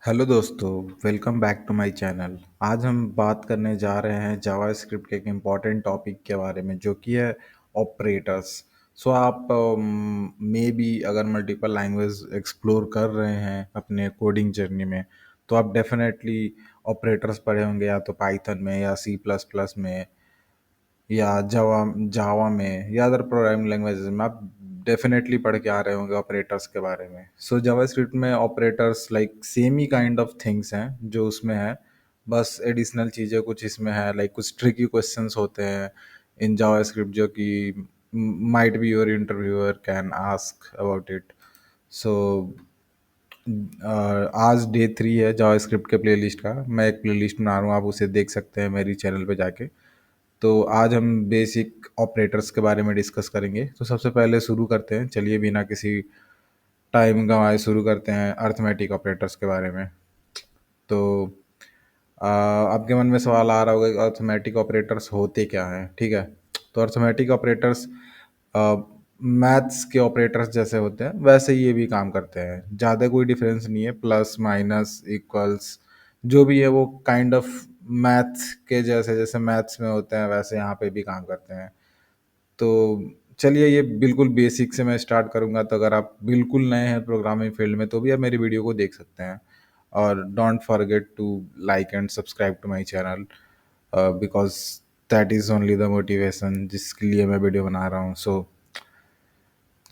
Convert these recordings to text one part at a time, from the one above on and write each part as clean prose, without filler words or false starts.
Hello दोस्तों, welcome back to my channel. आज हम बात करने जा रहे हैं जावास्क्रिप्ट के एक इम्पॉर्टेंट टॉपिक के बारे में जो कि है ऑपरेटर्स। सो आप मे बी अगर मल्टीपल लैंग्वेज एक्सप्लोर कर रहे हैं अपने कोडिंग जर्नी में तो आप डेफिनेटली ऑपरेटर्स पढ़े होंगे, या तो पाइथन में या सी प्लस प्लस में या जावा जावा में या अदर प्रोग्रामिंग लैंग्वेजेस में आप डेफिनेटली पढ़ के आ रहे होंगे ऑपरेटर्स के बारे में। सो जावास्क्रिप्ट में operators like same he kind of things हैं जो उसमें है, बस एडिशनल चीज़ें कुछ इसमें है, लाइक कुछ ट्रिकी क्वेश्चंस होते हैं इन जावास्क्रिप्ट जो कि might be your interviewer can ask about it. So आज डे 3 है जावास्क्रिप्ट के प्लेलिस्ट का। मैं एक प्लेलिस्ट बना रहा हूँ, आप उसे देख सकते हैं मेरी चैनल पे जाके। तो आज हम बेसिक ऑपरेटर्स के बारे में डिस्कस करेंगे। तो सबसे पहले शुरू करते हैं, चलिए बिना किसी टाइम गंवाए शुरू करते हैं अर्थमेटिक ऑपरेटर्स के बारे में। तो आपके मन में सवाल आ रहा होगा कि अर्थमेटिक ऑपरेटर्स होते क्या हैं। ठीक है, तो अर्थमेटिक ऑपरेटर्स मैथ्स के ऑपरेटर्स जैसे होते हैं वैसे ही ये भी काम करते हैं, ज़्यादा कोई डिफरेंस नहीं है। प्लस माइनस इक्वल्स जो भी है वो काइंड ऑफ मैथ्स के जैसे जैसे मैथ्स में होते हैं वैसे यहाँ पे भी काम करते हैं। तो चलिए ये बिल्कुल बेसिक से मैं स्टार्ट करूँगा, तो अगर आप बिल्कुल नए हैं प्रोग्रामिंग फील्ड में तो भी आप मेरी वीडियो को देख सकते हैं। और don't forget to like and subscribe to my channel because that is only the motivation जिसके लिए मैं वीडियो बना रहा हूँ। सो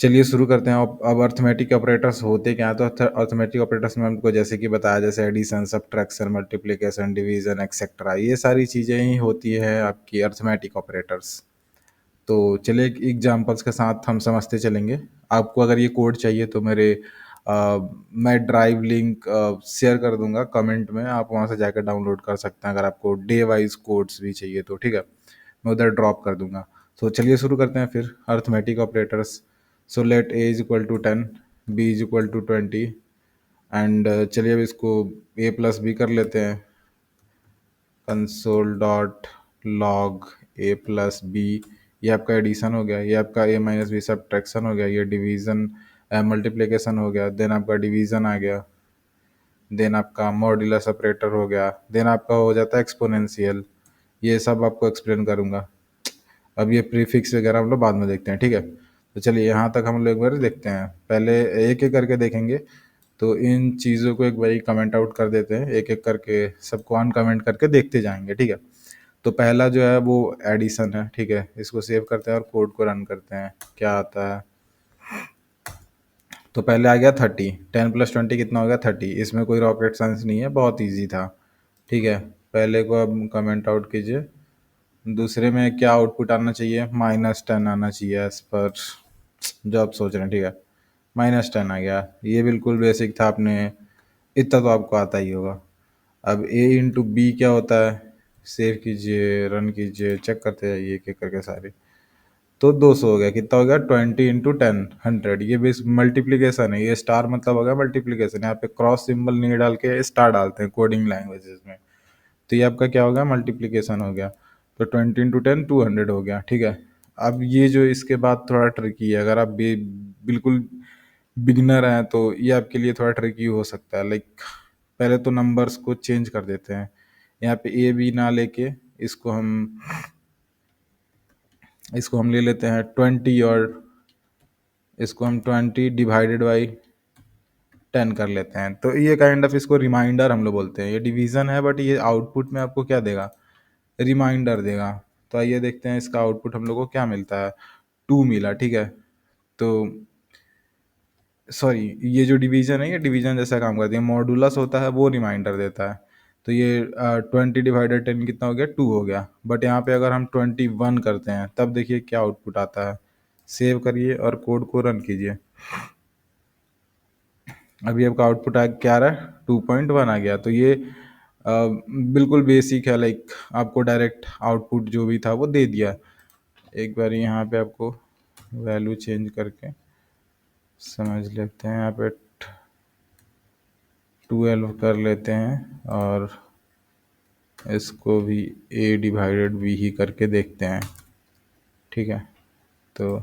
चलिए शुरू करते हैं। अब अर्थमेटिक ऑपरेटर्स होते क्या हैं? तो अर्थमेटिक ऑपरेटर्स में हमको जैसे कि बताया, जैसे addition, subtraction, multiplication, division etcetera, ये सारी चीज़ें ही होती है आपकी अर्थमेटिक ऑपरेटर्स। तो चलिए एक एग्जांपल्स के साथ हम समझते चलेंगे। आपको अगर ये कोड चाहिए तो मैं ड्राइव लिंक शेयर कर दूंगा कमेंट में, आप वहाँ से जाकर डाउनलोड कर सकते हैं अगर आपको डे वाइज कोड्स भी चाहिए तो। ठीक है, मैं उधर ड्रॉप कर दूंगा। तो चलिए शुरू करते हैं फिर arithmetic operators. So let a is equal to 10, b is equal to 20 and चलिए अब इसको ए प्लस बी कर लेते हैं। Console dot log a plus b, ये आपका एडिशन हो गया, ये आपका ए माइनस बी सब्ट्रैक्शन हो गया, ये डिवीज़न मल्टीप्लिकेशन हो गया, देन आपका डिवीज़न आ गया, देन आपका मॉड्यूलस ऑपरेटर हो गया, देन आपका हो जाता है एक्सपोनेंशियल। ये सब आपको एक्सप्लेन करूँगा। अब ये प्रीफिक्स वगैरह हम लोग बाद में देखते हैं। ठीक है, तो चलिए यहाँ तक हम लोग एक बार देखते हैं, पहले एक एक करके देखेंगे। तो इन चीज़ों को एक बारी कमेंट आउट कर देते हैं, एक एक करके सबको अनकमेंट करके देखते जाएंगे। ठीक है, तो पहला जो है वो एडिशन है। ठीक है, इसको सेव करते हैं और कोड को रन करते हैं, क्या आता है। तो पहले आ गया 30, 10 प्लस 20 कितना हो गया 30। इसमें कोई रॉकेट साइंस नहीं है, बहुत ईजी था। ठीक है, पहले को अब कमेंट आउट कीजिए। दूसरे में क्या आउटपुट आना चाहिए, -10 आना चाहिए एज पर जो आप सोच रहे हैं। ठीक है, -10 आ गया, ये बिल्कुल बेसिक था, आपने इतना तो आपको आता ही होगा। अब ए इंटू बी क्या होता है, सेव कीजिए, रन कीजिए, चेक करते जाइए एक एक करके सारे। तो 200 हो गया, कितना हो गया 20 इंटू 10 100। ये बेस मल्टीप्लीकेशन है, ये स्टार मतलब हो गया मल्टीप्लीकेशन। यहाँ पे क्रॉस सिंबल नहीं डाल के स्टार डालते हैं कोडिंग लैंग्वेजेस में। तो ये आपका क्या हो गया, मल्टीप्लीकेशन हो गया। तो 20 इंटू 10 200 हो गया। ठीक है, अब ये जो इसके बाद थोड़ा ट्रिकी है, अगर आप बिल्कुल बिगिनर हैं तो ये आपके लिए थोड़ा ट्रिकी हो सकता है। लाइक पहले तो नंबर्स को चेंज कर देते हैं, यहाँ पे ए बी ना लेके इसको हम ले लेते हैं 20, और इसको हम 20 डिवाइडेड बाई 10 कर लेते हैं। तो ये काइंड ऑफ इसको रिमाइंडर हम लोग बोलते हैं। ये डिवीजन है बट ये आउटपुट में आपको क्या देगा, रिमाइंडर देगा। तो आइए देखते हैं इसका आउटपुट हम लोग को क्या मिलता है। 2 मिला। ठीक है, तो सॉरी, ये जो डिवीजन है ये डिवीजन जैसा काम करती है, मॉडुलस होता है वो रिमाइंडर देता है। तो ये 20 डिवाइडेड 10 कितना हो गया, 2 हो गया। बट यहाँ पे अगर हम 21 करते हैं तब देखिए क्या आउटपुट आता है। सेव करिए और कोड को रन कीजिए। अभी आपका आउटपुट क्या आ रहा है, 2.1 आ गया। तो ये बिल्कुल बेसिक है, लाइक आपको डायरेक्ट आउटपुट जो भी था वो दे दिया। एक बार यहाँ पे आपको वैल्यू चेंज करके समझ लेते हैं, यहाँ पे 12 कर लेते हैं और इसको भी a डिवाइडेड b ही करके देखते हैं। ठीक है, तो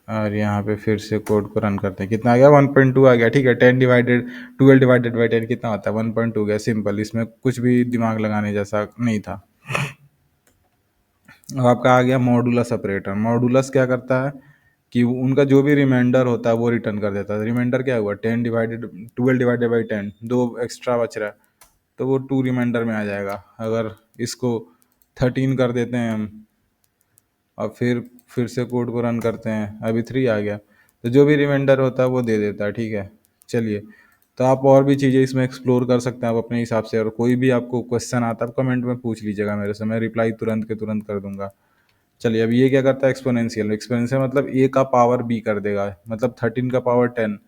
और यहाँ पे फिर से कोड को रन करते हैं, कितना आ गया 1.2 आ गया, ठीक है। 10 डिवाइडेड 12 डिवाइडेड बाई 10 कितना होता है 1.2 गया, सिंपल, इसमें कुछ भी दिमाग लगाने जैसा नहीं था। अब आपका आ गया मॉडुलस ऑपरेटर। मॉडुलस क्या करता है कि उनका जो भी रिमाइंडर होता है वो रिटर्न कर देता है। रिमाइंडर क्या हुआ 10 डिवाइडेड 12 डिवाइडेड बाई 10, 2 एक्स्ट्रा बच रहा है तो वो 2 रिमाइंडर में आ जाएगा। अगर इसको 13 कर देते हैं हम और फिर से कोड को रन करते हैं, अभी 3 आ गया, तो जो भी रिमाइंडर होता है वो दे देता है, ठीक है। चलिए, तो आप और भी चीज़ें इसमें एक्सप्लोर कर सकते हैं आप अपने हिसाब से, और कोई भी आपको क्वेश्चन आता है आप कमेंट में पूछ लीजिएगा मेरे से, मैं रिप्लाई तुरंत के तुरंत कर दूंगा। चलिए, अब ये क्या करता है एक्सपोनेंशियल। एक्सपोनेंशियल मतलब ए का पावर बी कर देगा, मतलब 13 का पावर 10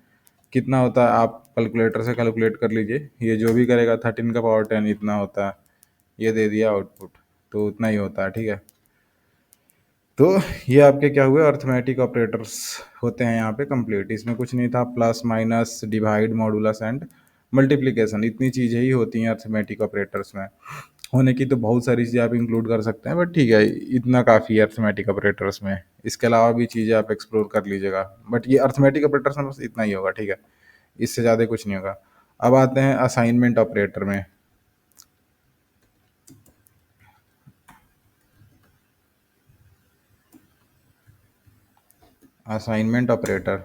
कितना होता है आप कैलकुलेटर से कैलकुलेट कर लीजिए। ये जो भी करेगा 13 का पावर 10 इतना होता है, ये दे दिया आउटपुट, तो उतना ही होता है, ठीक है। तो ये आपके क्या हुए अर्थमेटिक ऑपरेटर्स होते हैं यहाँ पे कंप्लीट। इसमें कुछ नहीं था, plus minus divide modulus and multiplication, इतनी चीज़ें ही होती हैं अर्थमेटिक ऑपरेटर्स में। होने की तो बहुत सारी चीज़ें आप इंक्लूड कर सकते हैं, बट ठीक है, इतना काफ़ी है अर्थमेटिक ऑपरेटर्स में। इसके अलावा भी चीज़ें आप एक्सप्लोर कर लीजिएगा, बट ये अर्थमेटिक ऑपरेटर्स में बस इतना ही होगा, ठीक है, इससे ज़्यादा कुछ नहीं होगा। अब आते हैं असाइनमेंट ऑपरेटर में। असाइनमेंट ऑपरेटर,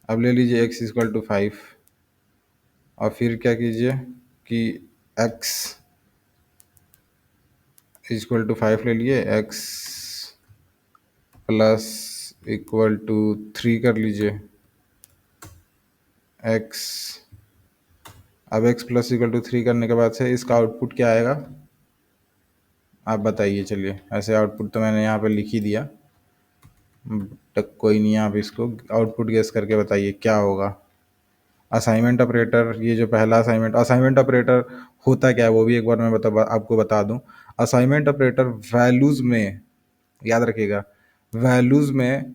अब ले लीजिए x इक्वल टू 5 और फिर क्या कीजिए कि x इक्वल टू 5 ले लिए, x प्लस इक्वल टू 3 कर लीजिए, x, अब x प्लस इक्वल टू 3 करने के बाद से इसका आउटपुट क्या आएगा आप बताइए। चलिए, ऐसे आउटपुट तो मैंने यहाँ पे लिख ही दिया, तक कोई नहीं, आप इसको आउटपुट गेस करके बताइए क्या होगा। असाइनमेंट ऑपरेटर, ये जो पहला असाइनमेंट ऑपरेटर होता क्या है वो भी एक बार मैं आपको बता दूं। असाइनमेंट ऑपरेटर वैल्यूज में, याद रखिएगा, वैल्यूज में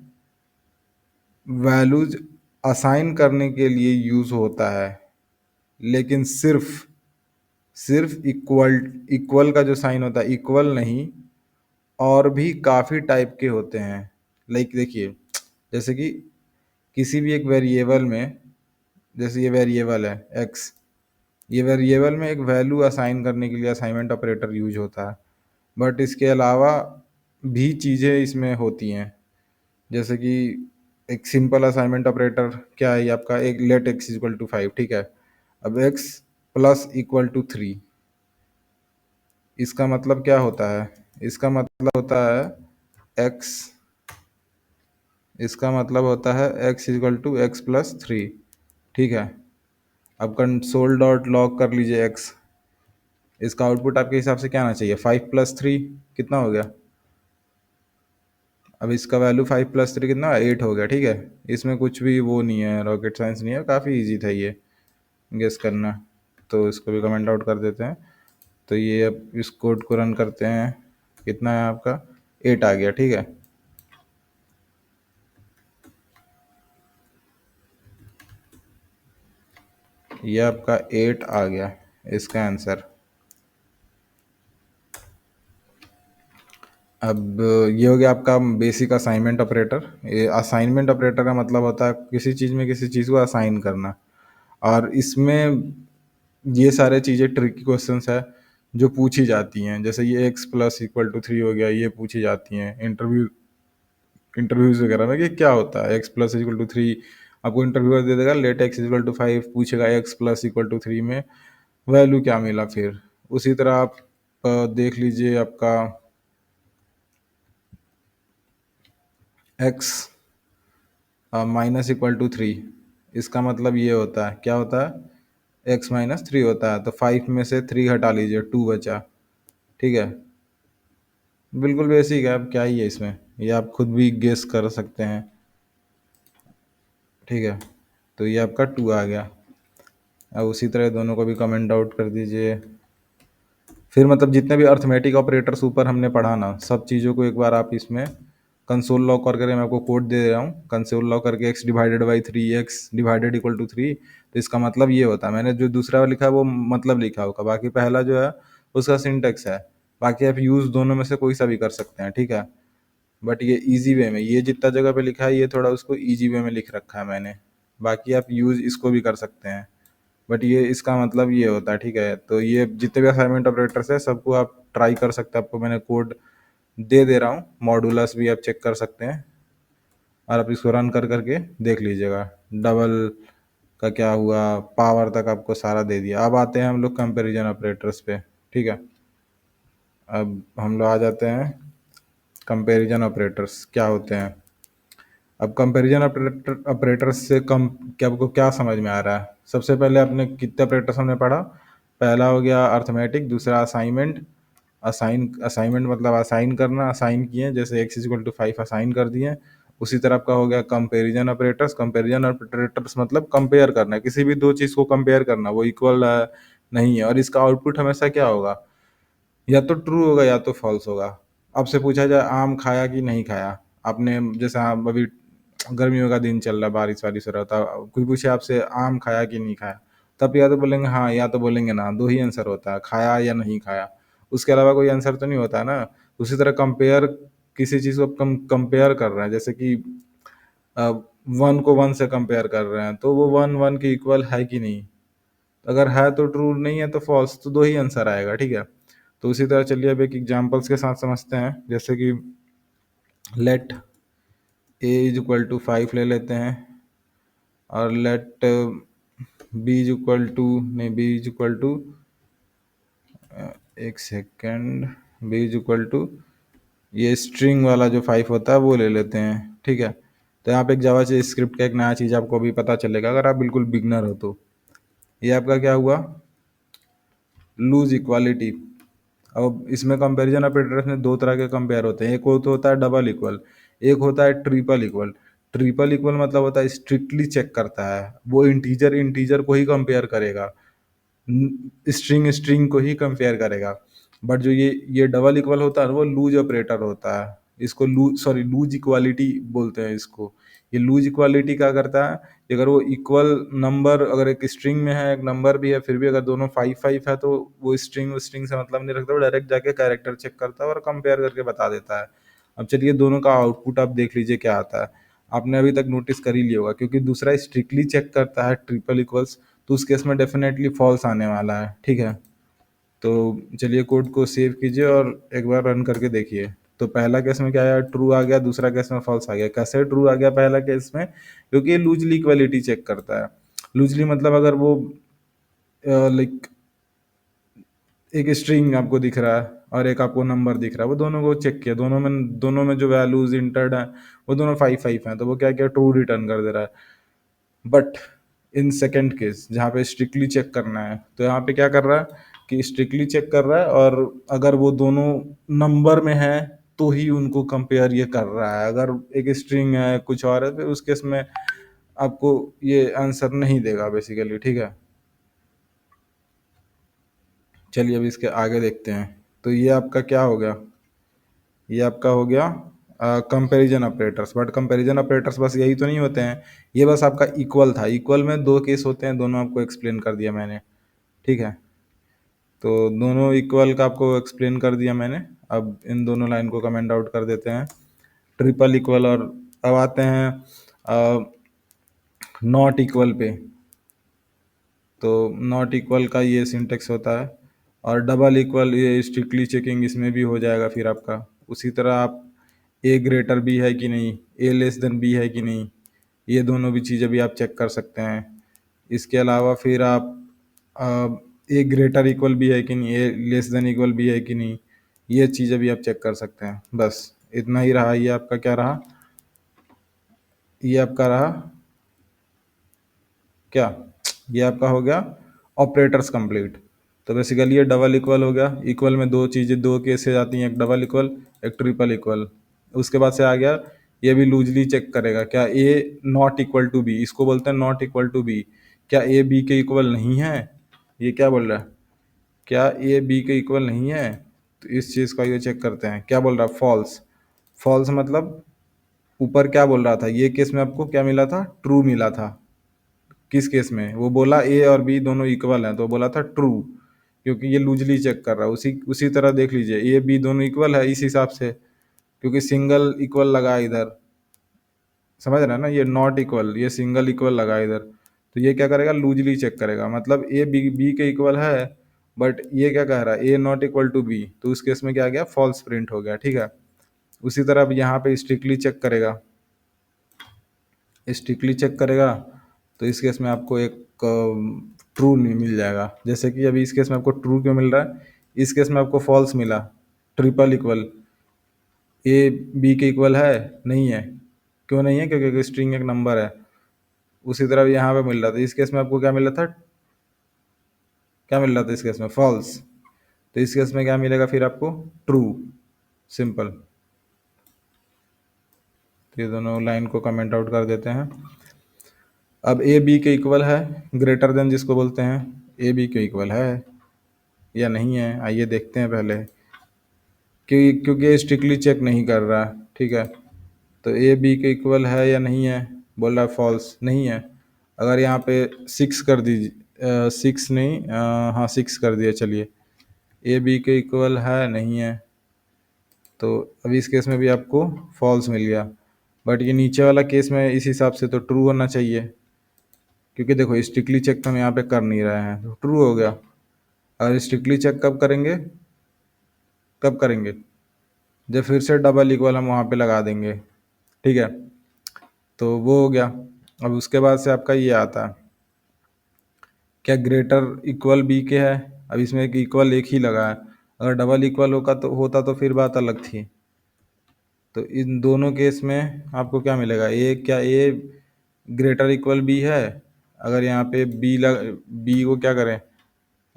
वैल्यूज असाइन करने के लिए यूज होता है, लेकिन सिर्फ इक्वल, इक्वल का जो साइन होता है, इक्वल नहीं, और भी काफ़ी टाइप के होते हैं। लाइक देखिए, जैसे कि किसी भी एक वेरिएबल में, जैसे ये वेरिएबल है एक्स, ये वेरिएबल में एक वैल्यू असाइन करने के लिए असाइनमेंट ऑपरेटर यूज होता है, बट इसके अलावा भी चीज़ें इसमें होती हैं। जैसे कि एक सिंपल असाइनमेंट ऑपरेटर क्या है, ये आपका एक लेट एक्स इक्वल टू 5, ठीक है। अब एक्स प्लस इक्वल टू 3, इसका मतलब क्या होता है, इसका मतलब होता है एक्स, इसका मतलब होता है x equal to x plus 3, ठीक है। अब कंसोल डॉट लॉग कर लीजिए एक्स, इसका आउटपुट आपके हिसाब से क्या आना चाहिए 5 प्लस 3 कितना हो गया। अब इसका वैल्यू 5 प्लस 3 कितना 8 हो गया, ठीक है। इसमें कुछ भी वो नहीं है, रॉकेट साइंस नहीं है, काफ़ी इजी था ये गेस करना। तो इसको भी कमेंट आउट कर देते हैं। तो ये अब इस कोड को रन करते हैं, कितना है आपका 8 आ गया, ठीक है। ये आपका 8 आ गया इसका आंसर। अब ये हो गया आपका बेसिक असाइनमेंट ऑपरेटर। ये असाइनमेंट ऑपरेटर का मतलब होता है किसी चीज़ में किसी चीज़ को असाइन करना, और इसमें ये सारे चीज़ें ट्रिकी क्वेश्चंस है जो पूछी जाती हैं। जैसे ये एक्स प्लस इक्वल टू 3 हो गया, ये पूछी जाती हैं इंटरव्यूज वगैरह में कि क्या होता है एक्स प्लस इक्वल टू 3। आपको इंटरव्यूअर दे देगा लेट एक्स इक्वल टू 5, पूछेगा एक्स प्लस इक्वल टू 3 में वैल्यू क्या मिला। फिर उसी तरह आप देख लीजिए आपका एक्स माइनस इक्वल टू 3, इसका मतलब ये होता है, क्या होता है एक्स माइनस 3 होता है, तो 5 में से 3 हटा लीजिए 2 बचा, ठीक है। बिल्कुल बेसिक है, अब क्या ही है इसमें, ये आप खुद भी गेस कर सकते हैं, ठीक है। तो ये आपका 2 आ गया। अब उसी तरह दोनों को भी कमेंट आउट कर दीजिए। फिर मतलब जितने भी अर्थमेटिक ऑपरेटर्स ऊपर हमने पढ़ा ना, सब चीज़ों को एक बार आप इसमें कंसोल लॉग करके, मैं आपको कोड दे रहा हूँ, कंसोल लॉग करके x divided by 3, x divided equal to 3, तो इसका मतलब ये होता है। मैंने जो दूसरा लिखा है वो मतलब लिखा होगा, बाकी पहला जो है उसका सिंटेक्स है, बाकी आप यूज़ दोनों में से कोई सा भी कर सकते हैं, ठीक है। बट ये इजी वे में, ये जितना जगह पे लिखा है ये थोड़ा उसको इजी वे में लिख रखा है मैंने। बाकी आप यूज़ इसको भी कर सकते हैं, बट ये इसका मतलब ये होता है, ठीक है। तो ये जितने भी असाइनमेंट ऑपरेटर्स है सबको आप ट्राई कर सकते हैं। आपको मैंने कोड दे रहा हूँ, मॉडुलस भी आप चेक कर सकते हैं और आप इसको रन कर करके देख लीजिएगा। डबल का क्या हुआ, पावर तक आपको सारा दे दिया। अब आते हैं हम लोग कंपैरिजन ऑपरेटर्स पे, ठीक है। अब हम लोग आ जाते हैं कंपैरिजन ऑपरेटर्स क्या होते हैं। अब कंपैरिजन ऑपरेटर्स से कम क्या आपको क्या समझ में आ रहा है? सबसे पहले आपने कितने ऑपरेटर्स हमने पढ़ा? पहला हो गया अर्थमेटिक, दूसरा असाइनमेंट। असाइनमेंट मतलब असाइन करना, असाइन किए जैसे x इक्वल टू 5 असाइन कर दिए। उसी तरह आपका हो गया कंपैरिजन ऑपरेटर्स। कंपैरिजन ऑपरेटर्स मतलब कंपेयर करना, किसी भी दो चीज़ को कंपेयर करना, वो इक्वल नहीं है, और इसका आउटपुट हमेशा क्या होगा, या तो ट्रू होगा या तो फॉल्स होगा। आपसे पूछा जाए आम खाया कि नहीं खाया, आपने जैसे आप अभी गर्मियों का दिन चल रहा, बारिश वारिश हो रहा था, कोई पूछे आपसे आम खाया कि नहीं खाया, तब या तो बोलेंगे हाँ या तो बोलेंगे ना, दो ही आंसर होता है, खाया या नहीं खाया। उसके अलावा कोई आंसर तो नहीं होता है ना। उसी तरह कंपेयर, किसी चीज़ को कंपेयर कर रहे हैं, जैसे कि वन को वन से कंपेयर कर रहे हैं, तो वो वन वन के इक्वल है कि नहीं। अगर है तो ट्रू, नहीं है तो फॉल्स, तो दो ही आंसर आएगा, ठीक है। तो उसी तरह चलिए अब एक एग्जांपल्स के साथ समझते हैं। जैसे कि let a is equal to 5 ले लेते हैं, और let b is equal to, नहीं बी इज इक्वल टू, एक second, b is equal to, ये स्ट्रिंग वाला जो 5 होता है वो ले लेते हैं, ठीक है। तो यहाँ पे एक जावा स्क्रिप्ट का एक नया चीज़ आपको अभी पता चलेगा अगर आप बिल्कुल बिगनर हो तो। ये आपका क्या हुआ, लूज इक्वालिटी। अब इसमें कंपैरिजन ऑपरेटर्स में दो तरह के कंपेयर होते हैं, एक तो होता है डबल इक्वल, एक होता है ट्रिपल इक्वल। ट्रिपल इक्वल मतलब होता है स्ट्रिक्टली चेक करता है, वो इंटीजर इंटीजर को ही कंपेयर करेगा, स्ट्रिंग स्ट्रिंग को ही कंपेयर करेगा। बट जो ये डबल इक्वल होता है वो लूज ऑपरेटर होता है, इसको लूज इक्वालिटी बोलते हैं इसको। ये लूज इक्वालिटी क्या करता है, अगर वो इक्वल नंबर, अगर एक स्ट्रिंग में है एक नंबर भी है, फिर भी अगर दोनों 5 5 है तो वो स्ट्रिंग स्ट्रिंग से मतलब नहीं रखता, वो डायरेक्ट जाके कैरेक्टर चेक करता है और कंपेयर करके बता देता है। अब चलिए दोनों का आउटपुट आप देख लीजिए क्या आता है। आपने अभी तक नोटिस कर ही लिया होगा, क्योंकि दूसरा स्ट्रिक्टली चेक करता है ट्रिपल इक्वल्स, तो उस केस में डेफिनेटली फॉल्स आने वाला है, ठीक है। तो चलिए कोड को सेव कीजिए और एक बार रन करके देखिए। तो पहला केस में क्या आया, ट्रू आ गया, दूसरा केस में फॉल्स आ गया। कैसे ट्रू आ गया पहला केस में, क्योंकि ये लूजली इक्वालिटी चेक करता है। लूजली मतलब अगर वो लाइक एक स्ट्रिंग आपको दिख रहा है और एक आपको नंबर दिख रहा है, वो दोनों को चेक किया, दोनों में जो वैल्यूज इंटर्ड है वो दोनों 5 5 हैं, तो वो क्या किया, ट्रू रिटर्न कर दे रहा है। बट इन सेकेंड केस जहाँ पे स्ट्रिक्टली चेक करना है, तो यहाँ पे क्या कर रहा है कि स्ट्रिक्टली चेक कर रहा है, और अगर वो दोनों नंबर में है तो ही उनको कंपेयर ये कर रहा है। अगर एक स्ट्रिंग है कुछ और है, तो उस केस में आपको ये आंसर नहीं देगा बेसिकली, ठीक है। चलिए अब इसके आगे देखते हैं। तो ये आपका क्या हो गया, ये आपका हो गया comparison operators. But comparison operators बस यही तो नहीं होते हैं, ये बस आपका इक्वल था। इक्वल में दो केस होते हैं, दोनों आपको एक्सप्लेन कर दिया मैंने, ठीक है। तो दोनों इक्वल का आपको एक्सप्लेन कर दिया मैंने। अब इन दोनों लाइन को कमेंट आउट कर देते हैं, ट्रिपल इक्वल। और अब आते हैं नॉट इक्वल पे। तो नॉट इक्वल का ये सिंटेक्स होता है, और डबल इक्वल ये स्ट्रिक्टली चेकिंग इसमें भी हो जाएगा फिर आपका। उसी तरह आप ए ग्रेटर बी है कि नहीं, ए लेस देन बी है कि नहीं, ये दोनों भी चीज़ें भी आप चेक कर सकते हैं। इसके अलावा फिर आप ए ग्रेटर इक्वल भी है कि नहीं, ए लेस देन इक्वल भी है कि नहीं, ये चीज़ें भी आप चेक कर सकते हैं। बस इतना ही रहा। ये आपका क्या रहा, ये आपका रहा क्या, ये आपका हो गया ऑपरेटर्स कंप्लीट। तो बेसिकली ये डबल इक्वल हो गया। इक्वल में दो चीज़ें, दो केसेस आती हैं, एक डबल इक्वल एक ट्रिपल इक्वल। उसके बाद से आ गया, ये भी लूजली चेक करेगा क्या ए नॉट इक्वल टू बी, इसको बोलते हैं नॉट इक्वल टू बी, क्या ए बी के इक्वल नहीं है। ये क्या बोल रहा है, क्या ए बी के इक्वल नहीं है, तो इस चीज़ का ये चेक करते हैं। क्या बोल रहा है, फॉल्स। फॉल्स मतलब ऊपर क्या बोल रहा था, ये केस में आपको क्या मिला था, ट्रू मिला था। किस केस में, वो बोला ए और बी दोनों इक्वल हैं, तो बोला था ट्रू, क्योंकि ये लूजली चेक कर रहा है। उसी उसी तरह देख लीजिए, ए बी दोनों इक्वल है इस हिसाब से, क्योंकि सिंगल इक्वल लगा इधर, समझ रहे हैं ना, ये नॉट इक्वल, ये सिंगल इक्वल लगा इधर, तो ये क्या करेगा, लूजली चेक करेगा, मतलब ए बी बी के इक्वल है, बट ये क्या कह रहा है, ए नॉट इक्वल टू बी, तो उस केस में क्या आ गया, फॉल्स प्रिंट हो गया, ठीक है। उसी तरह अब यहाँ पे स्ट्रिक्टली चेक करेगा, स्ट्रिक्टली चेक करेगा, तो इस केस में आपको एक ट्रू नहीं मिल जाएगा, जैसे कि अभी इस केस में आपको ट्रू क्यों मिल रहा है, इस केस में आपको फॉल्स मिला, ट्रिपल इक्वल, ए बी के इक्वल है, नहीं है, क्यों नहीं है, क्योंकि स्ट्रिंग एक नंबर है। उसी तरह यहाँ पे मिल रहा था, इस केस में आपको क्या मिल रहा था, क्या मिल रहा था इस केस में, फॉल्स, तो इस केस में क्या मिलेगा फिर आपको, ट्रू, सिंपल। तो ये दोनों लाइन को कमेंट आउट कर देते हैं। अब ए बी के इक्वल है, ग्रेटर देन जिसको बोलते हैं, ए बी के इक्वल है या नहीं है, आइए देखते हैं पहले, क्योंकि ये स्ट्रिक्टली चेक नहीं कर रहा, ठीक है। तो ए बी के इक्वल है या नहीं है, बोल रहा है फॉल्स, नहीं है। अगर यहाँ पे 6 कर दीजिए, 6 नहीं, हाँ 6 कर दिया, चलिए, ए बी के इक्वल है, नहीं है, तो अभी इस केस में भी आपको फॉल्स मिल गया। बट ये नीचे वाला केस में इस हिसाब से तो ट्रू होना चाहिए, क्योंकि देखो स्ट्रिक्टली चेक तो हम यहाँ पे कर नहीं रहे हैं, तो ट्रू हो गया। और स्ट्रिक्टली चेक कब करेंगे, कब करेंगे, जब फिर से डबल इक्वल हम वहाँ पे लगा देंगे, ठीक है। तो वो हो गया। अब उसके बाद से आपका ये आता है, क्या ग्रेटर इक्वल बी के है, अब इसमें एक इक्वल एक ही लगा है, अगर डबल इक्वल होता तो फिर बात अलग थी। तो इन दोनों केस में आपको क्या मिलेगा, ए क्या ए ग्रेटर इक्वल बी है, अगर यहाँ पे बी को क्या करें,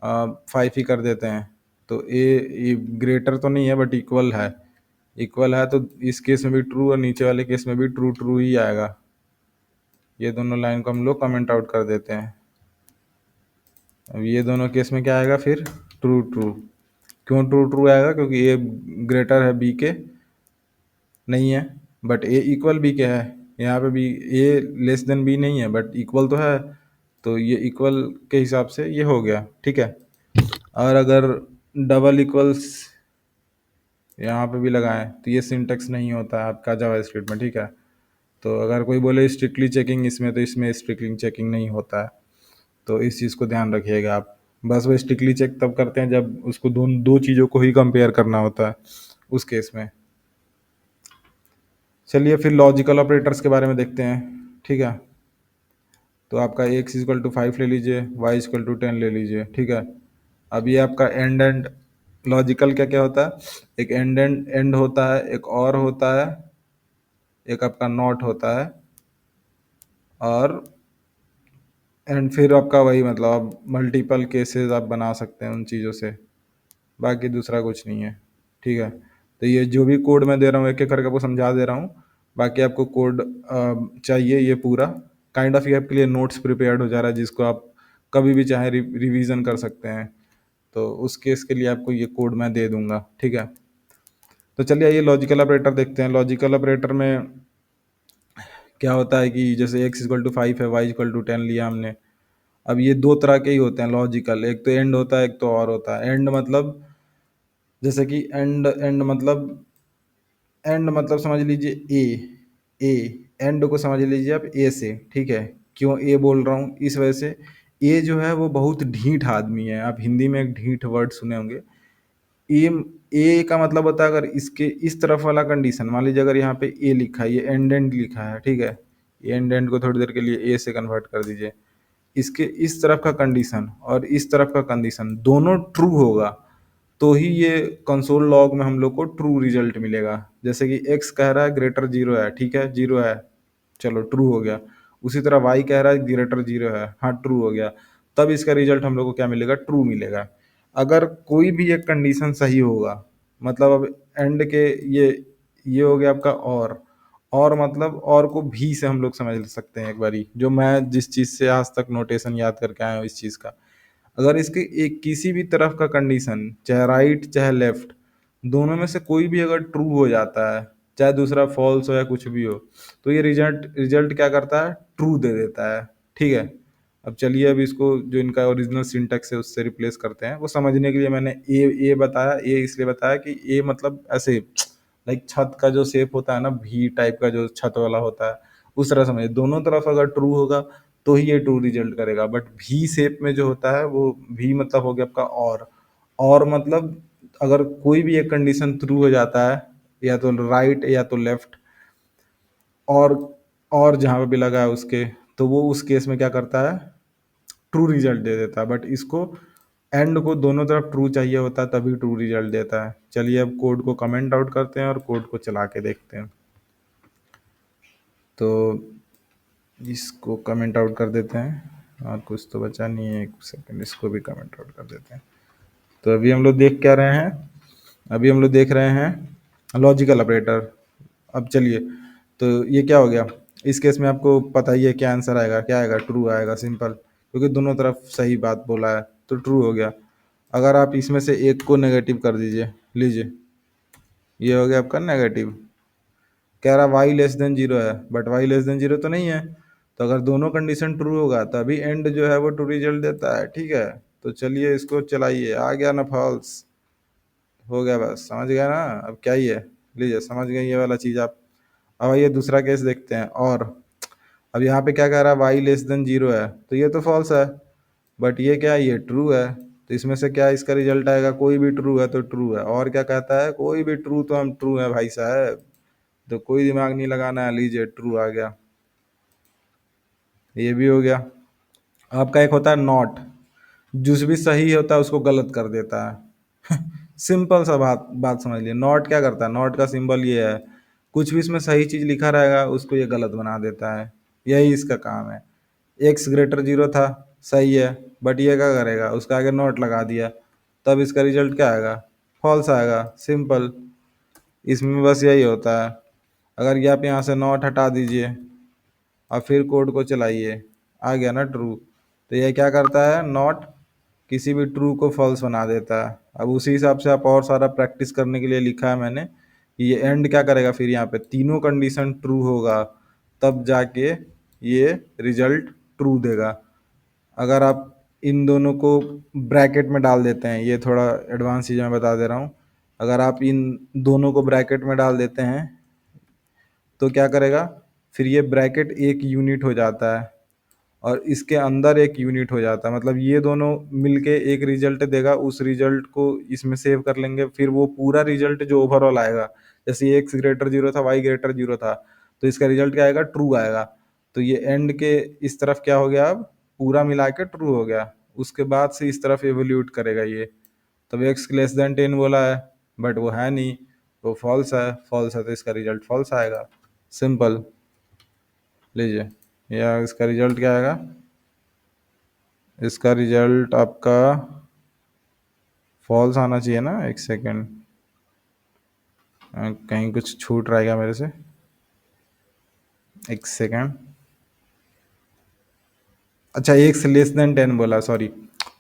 5 ही कर देते हैं, तो ए ग्रेटर तो नहीं है बट इक्वल है, इक्वल है, तो इस केस में भी ट्रू और नीचे वाले केस में भी ट्रू ट्रू ही आएगा। ये दोनों लाइन को हम लोग कमेंट आउट कर देते हैं। अब ये दोनों केस में क्या आएगा फिर, ट्रू ट्रू, क्यों ट्रू ट्रू आएगा, क्योंकि ए ग्रेटर है बी के, नहीं है, बट ए इक्वल बी के है, यहाँ पे भी ए लेस देन बी नहीं है बट इक्वल तो है, तो ये इक्वल के हिसाब से ये हो गया, ठीक है। और अगर डबल इक्वल्स यहाँ पे भी लगाएं तो ये सिंटेक्स नहीं होता है आपका जावास्क्रिप्ट में, ठीक है। तो अगर कोई बोले स्ट्रिक्टली चेकिंग इसमें, तो इसमें स्ट्रिक्टली चेकिंग नहीं होता है, तो इस चीज़ को ध्यान रखिएगा आप। बस वो स्ट्रिक्टली चेक तब करते हैं जब उसको दो चीज़ों को ही कंपेयर करना होता है उस केस में। चलिए फिर लॉजिकल ऑपरेटर्स के बारे में देखते हैं, ठीक है। तो आपका x इक्वल टू 5 ले लीजिए, y इक्वल टू 10 ले लीजिए, ठीक है। अब ये आपका एंड लॉजिकल क्या क्या होता है, एक एंड होता है, एक और होता है, एक आपका नॉट होता है, और एंड फिर आपका वही, मतलब आप मल्टीपल केसेस आप बना सकते हैं उन चीज़ों से, बाकी दूसरा कुछ नहीं है, ठीक है। तो ये जो भी कोड मैं दे रहा हूँ एक एक करके आपको समझा दे रहा हूँ, बाकी आपको कोड चाहिए ये पूरा, काइंड ऑफ ये आपके लिए नोट्स प्रिपेयर्ड हो जा रहा है, जिसको आप कभी भी चाहे रिवीजन कर सकते हैं, तो उस केस के लिए आपको ये कोड मैं दे दूंगा, ठीक है। तो चलिए ये लॉजिकल ऑपरेटर देखते हैं। लॉजिकल ऑपरेटर में क्या होता है कि जैसे x इक्वल टू 5 है, y इक्वल टू 10 लिया हमने। अब ये दो तरह के ही होते हैं लॉजिकल, एक तो एंड होता है, एक तो और होता है। एंड मतलब जैसे कि एंड मतलब समझ लीजिए एंड को समझ लीजिए आप ए से, ठीक है। क्यों ए बोल रहा हूँ, इस वजह से ए जो है वो बहुत ढीठ आदमी है, आप हिंदी में एक ढीठ वर्ड सुने होंगे। ए ए का मतलब होता है, अगर इसके इस तरफ वाला कंडीशन, मान लीजिए अगर यहाँ पे ए लिखा है, ये एंड लिखा है, ठीक है, ये एंड को थोड़ी देर के लिए ए से कन्वर्ट कर दीजिए, इसके इस तरफ का कंडीशन और इस तरफ का कंडीशन दोनों ट्रू होगा, तो ही ये कंसोल लॉग में हम लोग को ट्रू रिजल्ट मिलेगा। जैसे कि x कह रहा है ग्रेटर 0 है, ठीक है, 0 है, चलो ट्रू हो गया। उसी तरह y कह रहा है ग्रेटर 0 है, हाँ ट्रू हो गया, तब इसका रिजल्ट हम लोग को क्या मिलेगा, ट्रू मिलेगा। अगर कोई भी एक कंडीशन सही होगा, मतलब अब एंड के ये हो गया आपका, और मतलब और को भी से हम लोग समझ सकते हैं एक बारी, जो मैं जिस चीज़ से आज तक नोटेशन याद करके आया हूँ इस चीज़ का, अगर इसके एक किसी भी तरफ का कंडीशन, चाहे राइट चाहे लेफ्ट, दोनों में से कोई भी अगर ट्रू हो जाता है, चाहे दूसरा फॉल्स हो या कुछ भी हो, तो ये रिजल्ट क्या करता है, ट्रू दे देता है, ठीक है। अब चलिए अब इसको जो इनका ओरिजिनल सिंटैक्स है उससे रिप्लेस करते हैं। वो समझने के लिए मैंने ए बताया, ए इसलिए बताया कि ए मतलब ऐसे लाइक छत का जो शेप होता है ना, भी टाइप का जो छत वाला होता है, उस तरह समझिए। दोनों तरफ अगर ट्रू होगा तो ही ये ट्रू रिजल्ट करेगा। बट भी शेप में जो होता है वो भी मतलब हो गया आपका और मतलब अगर कोई भी एक कंडीशन ट्रू हो जाता है, या तो राइट या तो लेफ्ट, और जहाँ पे भी लगा है उसके, तो वो उस केस में क्या करता है, ट्रू रिजल्ट दे देता है। बट इसको एंड को दोनों तरफ ट्रू चाहिए होता है तभी ट्रू रिजल्ट देता है। चलिए अब कोड को कमेंट आउट करते हैं और कोड को चला के देखते हैं। तो इसको कमेंट आउट कर देते हैं, और कुछ तो बचा नहीं है, एक सेकंड, इसको भी कमेंट आउट कर देते हैं। तो अभी हम लोग देख क्या रहे हैं, अभी हम लोग देख रहे हैं लॉजिकल ऑपरेटर। अब चलिए, तो ये क्या हो गया, इस केस में आपको पता ही है क्या आंसर आएगा, क्या आएगा, ट्रू आएगा, सिंपल, क्योंकि दोनों तरफ सही बात बोला है तो ट्रू हो गया। अगर आप इसमें से एक को नेगेटिव कर दीजिए, लीजिए ये हो गया आपका नेगेटिव। कह रहा वाई लेस देन जीरो है, but why less than zero तो नहीं है। तो अगर दोनों कंडीशन ट्रू होगा तभी एंड जो है वो ट्रू रिजल्ट देता है, ठीक है। तो चलिए इसको चलाइए, आ गया ना फॉल्स, हो गया, बस समझ गया ना। अब क्या ही है, लीजिए समझ गए ये वाला चीज़ आप। अब आइए दूसरा केस देखते हैं। और अब यहाँ पे क्या कह रहा है, वाई लेस देन जीरो है, तो ये तो फॉल्स है। बट ये क्या है, ये ट्रू है। तो इसमें से क्या इसका रिजल्ट आएगा, कोई भी ट्रू है तो ट्रू है। और क्या कहता है, कोई भी ट्रू तो हम ट्रू है भाई साहब, तो कोई दिमाग नहीं लगाना है। लीजिए ट्रू आ गया, ये भी हो गया। आपका एक होता है नॉट, जो भी सही होता है उसको गलत कर देता है। सिंपल सा बात बात समझ लिए। नॉट क्या करता है, नॉट का सिंबल ये है, कुछ भी इसमें सही चीज लिखा रहेगा उसको ये गलत बना देता है, यही इसका काम है। एक्स ग्रेटर जीरो था, सही है, बट ये क्या करेगा, उसका आगे नॉट लगा दिया, तब इसका रिजल्ट क्या आएगा, फॉल्स आएगा, सिंपल। इसमें बस यही होता है। अगर ये आप यहाँ से नॉट हटा दीजिए और फिर कोड को चलाइए, आ गया ना ट्रू। तो ये क्या करता है, नॉट किसी भी ट्रू को फॉल्स बना देता है। अब उसी हिसाब से आप और सारा प्रैक्टिस करने के लिए लिखा है मैंने कि ये एंड क्या करेगा, फिर यहाँ पे तीनों कंडीशन ट्रू होगा तब जाके ये रिजल्ट ट्रू देगा। अगर आप इन दोनों को ब्रैकेट में डाल देते हैं, ये थोड़ा एडवांस चीज़ मैं बता दे रहा हूँ, अगर आप इन दोनों को ब्रैकेट में डाल देते हैं तो क्या करेगा, फिर ये ब्रैकेट एक यूनिट हो जाता है और इसके अंदर एक यूनिट हो जाता है। मतलब ये दोनों मिलके एक रिजल्ट देगा, उस रिजल्ट को इसमें सेव कर लेंगे, फिर वो पूरा रिजल्ट जो ओवरऑल आएगा, जैसे एक्स ग्रेटर जीरो था, वाई ग्रेटर जीरो था, तो इसका रिजल्ट क्या आएगा, ट्रू आएगा। तो ये एंड के इस तरफ क्या हो गया, अब पूरा मिला के ट्रू हो गया। उसके बाद से इस तरफ एवोल्यूट करेगा ये। तब एक्स लेस देन 10 बोला है, बट वो है नहीं, वो फॉल्स है, फॉल्स है तो इसका रिजल्ट फॉल्स आएगा, सिंपल। लीजिए, या इसका रिजल्ट क्या आएगा, इसका रिजल्ट आपका फॉल्स आना चाहिए ना। एक सेकेंड, कहीं कुछ छूट रहा है क्या मेरे से, एक सेकेंड। अच्छा, एक्स लेस देन 10 बोला, सॉरी,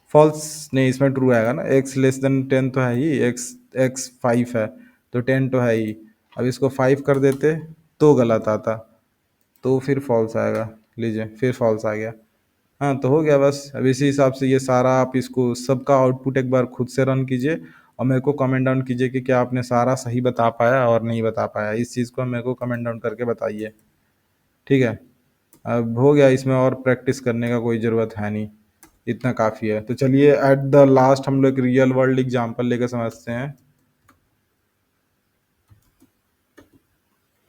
फॉल्स नहीं, इसमें ट्रू आएगा ना। एक्स लेस देन 10 तो है ही, एक्स एक्स 5 है तो 10 तो है ही। अब इसको 5 कर देते तो गलत आता, तो फिर फॉल्स आएगा। लीजिए फिर फॉल्स आ गया। हाँ, तो हो गया बस। अब इसी हिसाब से ये सारा आप इसको सबका आउटपुट एक बार खुद से रन कीजिए और मेरे को कमेंट डाउन कीजिए कि क्या आपने सारा सही बता पाया और नहीं बता पाया। इस चीज़ को मेरे को कमेंट डाउन करके बताइए, ठीक है। अब हो गया, इसमें और प्रैक्टिस करने का कोई ज़रूरत है नहीं, इतना काफ़ी है। तो चलिए एट द लास्ट हम लोग रियल वर्ल्ड एग्जाम्पल लेकर समझते हैं,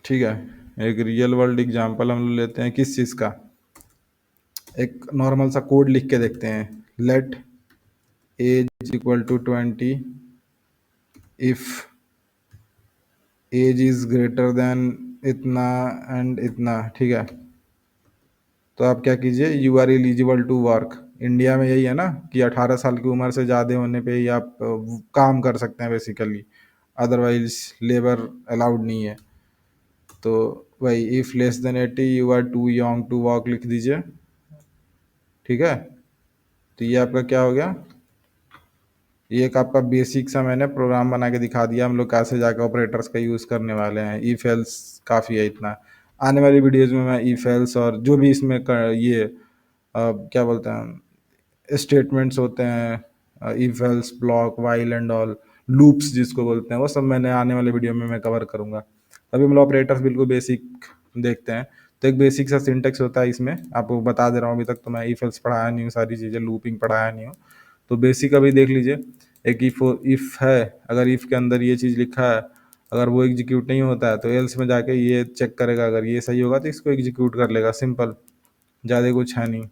ठीक है। एक रियल वर्ल्ड एग्जाम्पल हम लोग लेते हैं, किस चीज़ का, एक नॉर्मल सा कोड लिख के देखते हैं। Let age equal to 20 if age is greater than इतना एंड इतना, ठीक है। तो आप क्या कीजिए, you are eligible to work. India में यही है ना कि 18 साल की उम्र से ज़्यादा होने पे ही आप काम कर सकते हैं बेसिकली, अदरवाइज लेबर अलाउड नहीं है। तो भाई if less than 80 you are too young to work लिख दीजिए, ठीक है। तो ये आपका क्या हो गया, ये एक आपका बेसिक सा मैंने प्रोग्राम बना के दिखा दिया, हम लोग कैसे जाकर ऑपरेटर्स का यूज़ करने वाले हैं। ई फेल्स काफ़ी है इतना। आने वाली वीडियोज़ में मैं ई फेल्स और जो भी इसमें ये क्या बोलते हैं स्टेटमेंट्स होते हैं, if else, block, while and all, loops जिसको बोलते हैं, वो सब मैंने आने वाले वीडियो में मैं कवर करूँगा। अभी हम लोग ऑपरेटर्स बिल्कुल बेसिक देखते हैं। तो एक बेसिक सा सिंटेक्स होता है इसमें, आपको बता दे रहा हूँ, अभी तक तो मैं इफ एल्स पढ़ाया नहीं हूँ, सारी चीज़ें लूपिंग पढ़ाया नहीं हूँ। तो बेसिक अभी देख लीजिए, एक इफ है, अगर इफ के अंदर ये चीज़ लिखा है, अगर वो एग्जीक्यूट नहीं होता है तो एल्स में जाके ये चेक करेगा, अगर ये सही होगा तो इसको एग्जीक्यूट कर लेगा, सिंपल, ज़्यादा कुछ है नहीं।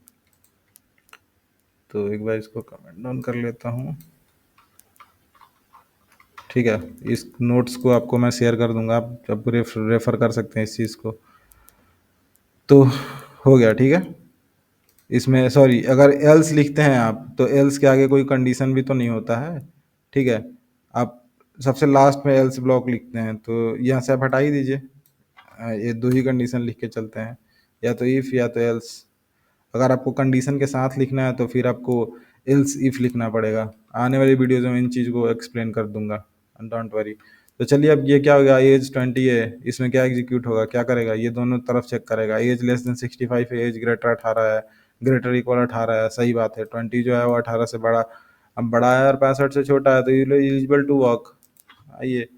तो एक बार इसको कमेंट डाउन कर लेता हूँ, ठीक है। इस नोट्स को आपको मैं शेयर कर दूंगा, आप जब रेफर कर सकते हैं इस चीज़ को। तो हो गया, ठीक है। इसमें सॉरी, अगर एल्स लिखते हैं आप तो एल्स के आगे कोई कंडीशन भी तो नहीं होता है, ठीक है। आप सबसे लास्ट में एल्स ब्लॉक लिखते हैं, तो यहाँ से आप हटा ही दीजिए। ये दो ही कंडीशन लिख के चलते हैं, या तो इफ़ या तो एल्स। अगर आपको कंडीशन के साथ लिखना है तो फिर आपको एल्स इफ लिखना पड़ेगा। आने वाली वीडियोज़ में इन चीज़ को एक्सप्लेन कर दूंगा, डोंट वरी। तो चलिए, अब ये क्या होगा, एज 20 है, इसमें क्या एग्जीक्यूट होगा, क्या करेगा, ये दोनों तरफ चेक करेगा। एज लेस देन 65 है, एज ग्रेटर 18 है, ग्रेटर इक्वल 18 है, सही बात है। 20 जो है वो 18 से बड़ा, अब बड़ा है और 65 से छोटा है, तो एलिजिबल टू वर्क। आइए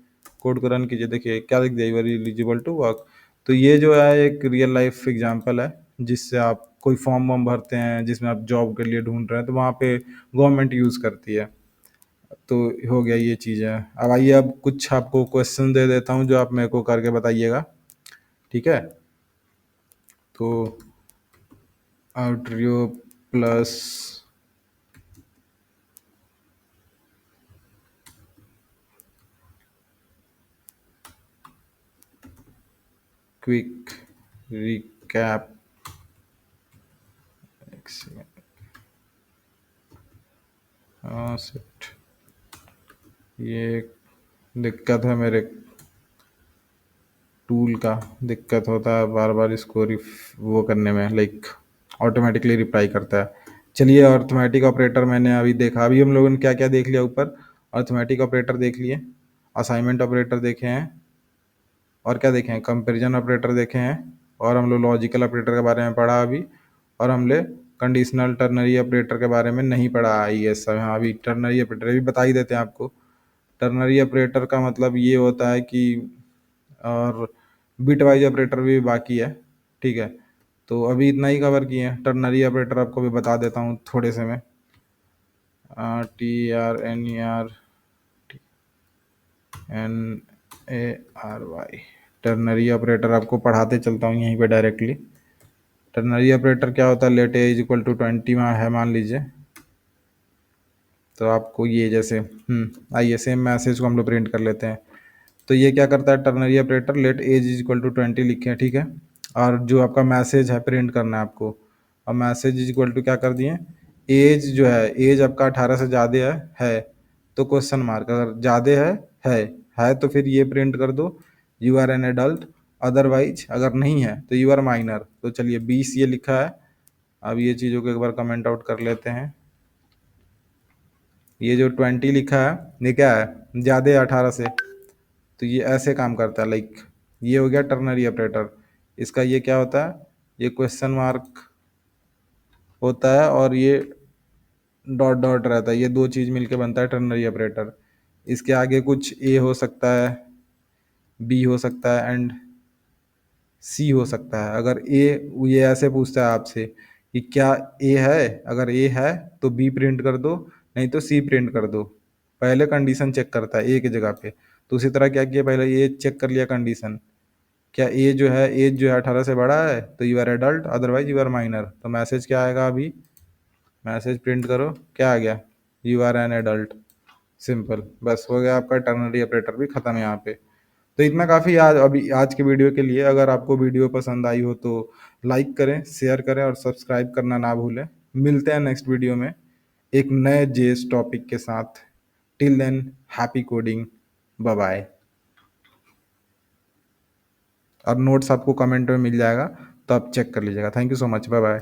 कोड को रन कीजिए, देखिए क्या लिख दिया, यूर एलिजिबल टू वर्क। तो ये जो है एक रियल लाइफ एग्जांपल है, जिससे आप कोई फॉर्म वॉर्म भरते हैं जिसमें आप जॉब के लिए ढूंढ रहे हैं, तो वहाँ पे गवर्नमेंट यूज़ करती है। तो हो गया ये चीज़ है। अब आइए, अब कुछ आपको क्वेश्चन दे देता हूँ जो आप मेरे को करके बताइएगा, ठीक है। तो आउटरियो प्लस क्विक रिकैप, सेट, ये दिक्कत है मेरे टूल का, दिक्कत होता है बार बार इसको वो करने में, लाइक ऑटोमेटिकली रिप्लाई करता है। चलिए, अर्थमेटिक ऑपरेटर मैंने अभी देखा, अभी हम लोगों ने क्या क्या देख लिया ऊपर, अर्थमेटिक ऑपरेटर देख लिए, असाइनमेंट ऑपरेटर देखे हैं, और क्या देखे हैं, कंपैरिजन ऑपरेटर देखे हैं, और हम लोग लॉजिकल ऑपरेटर के बारे में पढ़ा अभी, और हमने कंडीशनल टर्नरी ऑपरेटर के बारे में नहीं पढ़ा ये सब। हाँ, अभी टर्नरी ऑपरेटर भी बता ही देते हैं आपको। टर्नरी ऑपरेटर का मतलब ये होता है कि, और बिट वाइज ऑपरेटर भी बाकी है, ठीक है। तो अभी इतना ही कवर किए हैं। टर्नरी ऑपरेटर आपको भी बता देता हूँ थोड़े से में, TRNER टर्नरी ऑपरेटर आपको पढ़ाते चलता हूँ यहीं पे डायरेक्टली। टर्नरी ऑपरेटर क्या होता है, let a is equal to 20 में है मान लीजिए, तो आपको ये जैसे आइए सेम मैसेज को हम लोग प्रिंट कर लेते हैं। तो ये क्या करता है, ternary operator let age is equal to 20 लिखे हैं, ठीक है। और जो आपका मैसेज है प्रिंट करना है आपको, और मैसेज इज इक्वल टू क्या कर दिए, एज जो है, एज आपका 18 से ज़्यादा है तो क्वेश्चन मार्क, अगर ज़्यादा है तो फिर ये प्रिंट कर दो, you are an adult, otherwise अगर नहीं है तो यू आर माइनर। तो चलिए 20 ये लिखा है। अब ये चीज़ों को एक बार कमेंट आउट कर लेते हैं। ये जो 20 लिखा है, ये क्या है, ज़्यादा है 18 से, तो ये ऐसे काम करता है, लाइक ये हो गया टर्नरी ऑपरेटर। इसका ये क्या होता है, ये क्वेश्चन मार्क होता है, और ये डॉट डॉट रहता है, ये दो चीज़ मिलके बनता है टर्नरी ऑपरेटर। इसके आगे कुछ ए हो सकता है, बी हो सकता है, एंड सी हो सकता है। अगर ए, ये ऐसे पूछता है आपसे कि क्या ए है, अगर ए है तो बी प्रिंट कर दो, नहीं तो सी प्रिंट कर दो। पहले कंडीशन चेक करता है ए की जगह पे। तो उसी तरह क्या किया, पहले ये चेक कर लिया कंडीशन, क्या ए जो है, एज जो है 18 से बड़ा है तो you are adult, otherwise you are minor. तो मैसेज क्या आएगा, अभी मैसेज प्रिंट करो, क्या आ गया, you are an adult. Simple, बस हो गया आपका टर्नरी ऑपरेटर भी खत्म है यहाँ पे। तो इतना काफ़ी आज, अभी आज के वीडियो के लिए। अगर आपको वीडियो पसंद आई हो तो लाइक करें, शेयर करें और सब्सक्राइब करना ना भूलें। मिलते हैं नेक्स्ट वीडियो में एक नए जेस टॉपिक के साथ। Till then, happy coding, bye bye. और नोट्स आपको कमेंट में मिल जाएगा, तो आप चेक कर लीजिएगा। Thank you so much, bye bye.